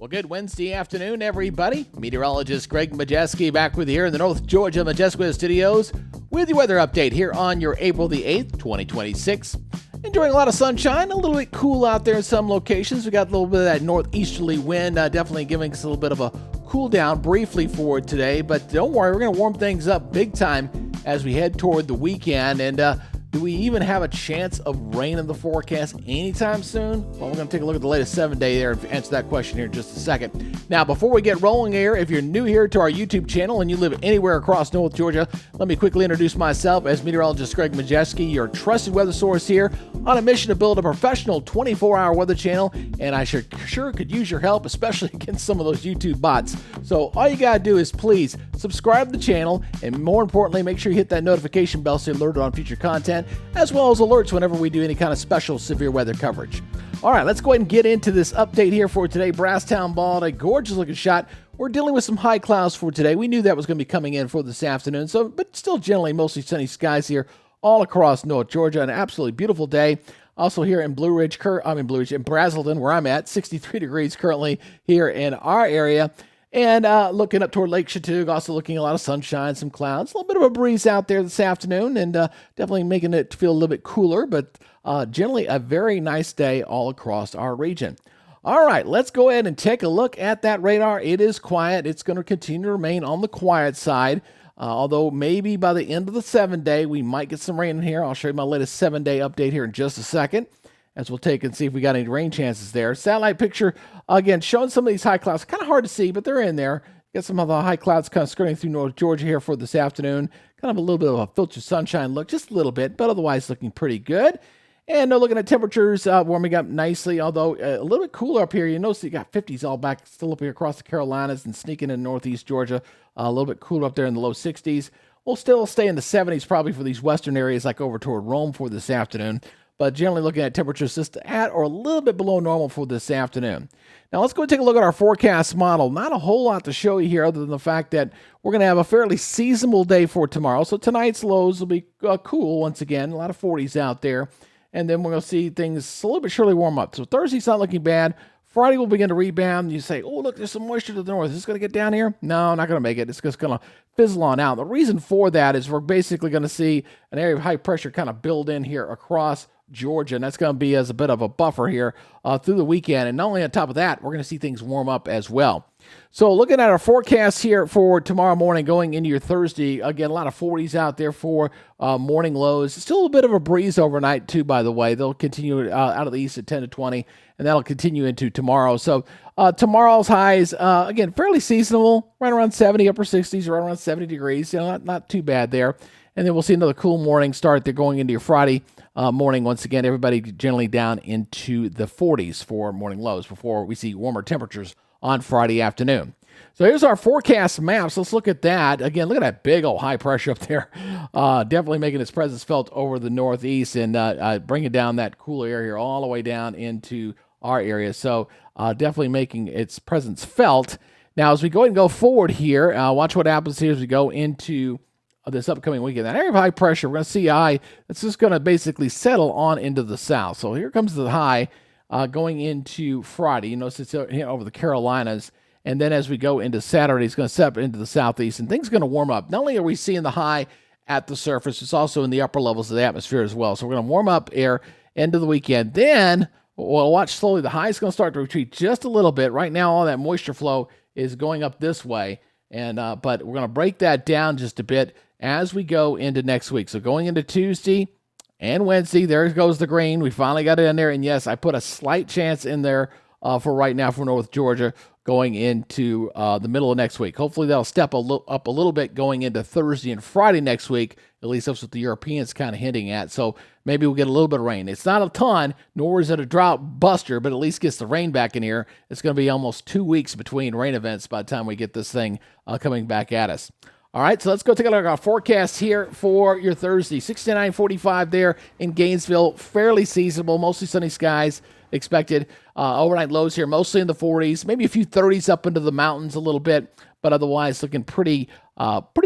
Well, good Wednesday afternoon, everybody. Meteorologist Greg Majewski back with you here in the North Georgia Majestic Studios with your weather update here on your April the 8th, 2026. Enjoying a lot of sunshine, a little bit cool out there in some locations. We got a little bit of that northeasterly wind, definitely giving us a little bit of a cool down briefly for today. But don't worry, we're going to warm things up big time as we head toward the weekend. And do we even have a chance of rain in the forecast anytime soon? Well, we're going to take a look at the latest 7-day there and answer that question here in just a second. Now, before we get rolling here, if you're new here to our YouTube channel and you live anywhere across North Georgia, let me quickly introduce myself as Meteorologist Greg Majewski, your trusted weather source here on a mission to build a professional 24-hour weather channel, and I sure could use your help, especially against some of those YouTube bots. So all you got to do is please subscribe to the channel, and more importantly, make sure you hit that notification bell so you're alerted on future content, as well as alerts whenever we do any kind of special severe weather coverage. All right, let's go ahead and get into this update here for today. Brasstown Ball, a gorgeous looking shot. We're dealing with some high clouds for today. We knew that was going to be coming in for this afternoon, but still generally mostly sunny skies here all across North Georgia. An absolutely beautiful day. Also here in in Braselton, where I'm at, 63 degrees currently here in our area. And looking up toward Lake Chautauqua, also looking a lot of sunshine, some clouds, a little bit of a breeze out there this afternoon, and definitely making it feel a little bit cooler, but generally a very nice day all across our region. All right, let's go ahead and take a look at that radar. It is quiet. It's going to continue to remain on the quiet side, although maybe by the end of the 7-day, we might get some rain in here. I'll show you my latest 7-day update here in just a second, as we'll take and see if we got any rain chances there. Satellite picture, again, showing some of these high clouds. Kind of hard to see, but they're in there. Got some of the high clouds kind of skirting through North Georgia here for this afternoon. Kind of a little bit of a filtered sunshine look, just a little bit, but otherwise looking pretty good. And looking at temperatures, warming up nicely, although a little bit cooler up here. You notice you got 50s all back, still up here across the Carolinas and sneaking in northeast Georgia. A little bit cooler up there in the low 60s. We'll still stay in the 70s probably for these western areas like over toward Rome for this afternoon. But generally looking at temperatures just at or a little bit below normal for this afternoon. Now let's go and take a look at our forecast model. Not a whole lot to show you here other than the fact that we're going to have a fairly seasonable day for tomorrow. So tonight's lows will be cool once again, a lot of 40s out there. And then we're going to see things a little bit surely warm up. So Thursday's not looking bad. Friday will begin to rebound. You say, oh, look, there's some moisture to the north. Is this going to get down here? No, not going to make it. It's just going to fizzle on out. The reason for that is we're basically going to see an area of high pressure kind of build in here across Georgia, and that's going to be as a bit of a buffer here through the weekend. And not only on top of that, we're going to see things warm up as well. So looking at our forecast here for tomorrow morning going into your Thursday, again, a lot of 40s out there for morning lows. Still a little bit of a breeze overnight too, by the way. They'll continue out of the east at 10 to 20, and that'll continue into tomorrow. So tomorrow's highs, again, fairly seasonal, right around 70, upper 60s, right around 70 degrees. Not too bad there. And then we'll see another cool morning start there going into your Friday morning. Once again, everybody generally down into the 40s for morning lows before we see warmer temperatures on Friday afternoon. So here's our forecast maps. Let's look at that. Again, look at that big old high pressure up there. Definitely making its presence felt over the northeast and bringing down that cooler air here all the way down into our area. So definitely making its presence felt. Now, as we go and go forward here, watch what happens here as we go into this upcoming weekend. That area of high pressure, we're going to see a high that's just going to basically settle on into the south. So here comes the high going into Friday. You notice it's here over the Carolinas. And then as we go into Saturday, it's going to step into the southeast, and things are going to warm up. Not only are we seeing the high at the surface, it's also in the upper levels of the atmosphere as well. So we're going to warm up air into the weekend. Then we'll watch slowly. The high is going to start to retreat just a little bit. Right now, all that moisture flow is going up this way. And but we're going to break that down just a bit as we go into next week. So going into Tuesday and Wednesday, there goes the green. We finally got it in there. And yes, I put a slight chance in there for right now for North Georgia going into the middle of next week. Hopefully that'll step up a little bit going into Thursday and Friday next week. At least that's what the Europeans kind of hinting at. So maybe we'll get a little bit of rain. It's not a ton, nor is it a drought buster, but at least gets the rain back in here. It's going to be almost 2 weeks between rain events by the time we get this thing coming back at us. All right, so let's go take a look at our forecast here for your Thursday. 69.45 there in Gainesville. Fairly seasonable, mostly sunny skies expected. Overnight lows here, mostly in the 40s, maybe a few 30s up into the mountains a little bit, but otherwise looking pretty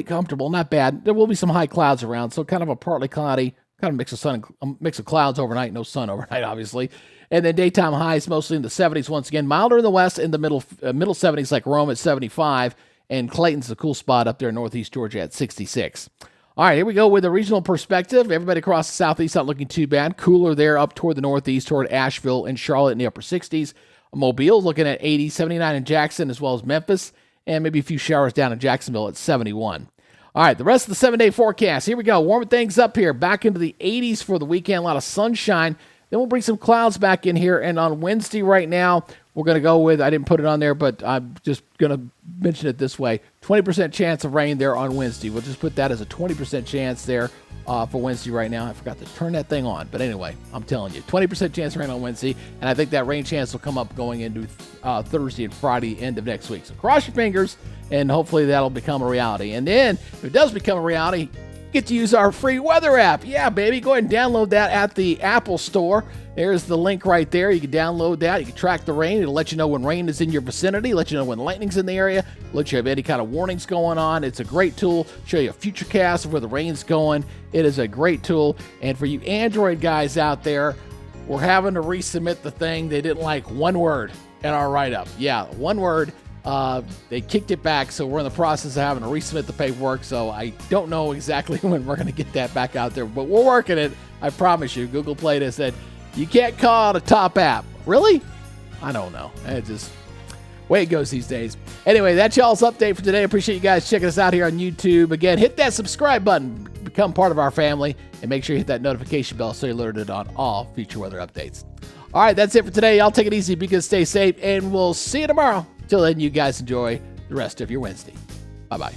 comfortable, not bad. There will be some high clouds around, so kind of a partly cloudy, Kind of mix of clouds overnight, no sun overnight, obviously. And then daytime highs mostly in the 70s once again. Milder in the west, in the middle 70s like Rome at 75. And Clayton's a cool spot up there in northeast Georgia at 66. All right, here we go with a regional perspective. Everybody across the southeast not looking too bad. Cooler there up toward the northeast, toward Asheville and Charlotte in the upper 60s. Mobile looking at 80, 79 in Jackson as well as Memphis. And maybe a few showers down in Jacksonville at 71. All right, the rest of the 7-day forecast. Here we go. Warming things up here. Back into the 80s for the weekend. A lot of sunshine. Then we'll bring some clouds back in here. And on Wednesday right now, we're going to go with, I didn't put it on there, but I'm just going to mention it this way. 20% chance of rain there on Wednesday. We'll just put that as a 20% chance there for Wednesday right now. I forgot to turn that thing on. But anyway, I'm telling you, 20% chance of rain on Wednesday. And I think that rain chance will come up going into Thursday and Friday, end of next week. So cross your fingers, and hopefully that'll become a reality. And then, if it does become a reality, get to use our free weather app. Yeah, baby. Go ahead and download that at the Apple Store. There's the link right there. You can download that. You can track the rain. It'll let you know when rain is in your vicinity, let you know when lightning's in the area, let you have any kind of warnings going on. It's a great tool. Show you a future cast of where the rain's going. It is a great tool. And for you Android guys out there, we're having to resubmit the thing. They didn't like one word in our write-up. Yeah, one word. They kicked it back, so we're in the process of having to resubmit the paperwork, so I don't know exactly when we're going to get that back out there, but we're working it. I promise you. Google Play has said, you can't call it a top app. Really? I don't know. It's just way it goes these days. Anyway, that's y'all's update for today. Appreciate you guys checking us out here on YouTube. Again, hit that subscribe button, become part of our family, and make sure you hit that notification bell so you're alerted on all future weather updates. All right, that's it for today. Y'all take it easy, be good, stay safe, and we'll see you tomorrow. Till then, you guys enjoy the rest of your Wednesday. Bye-bye.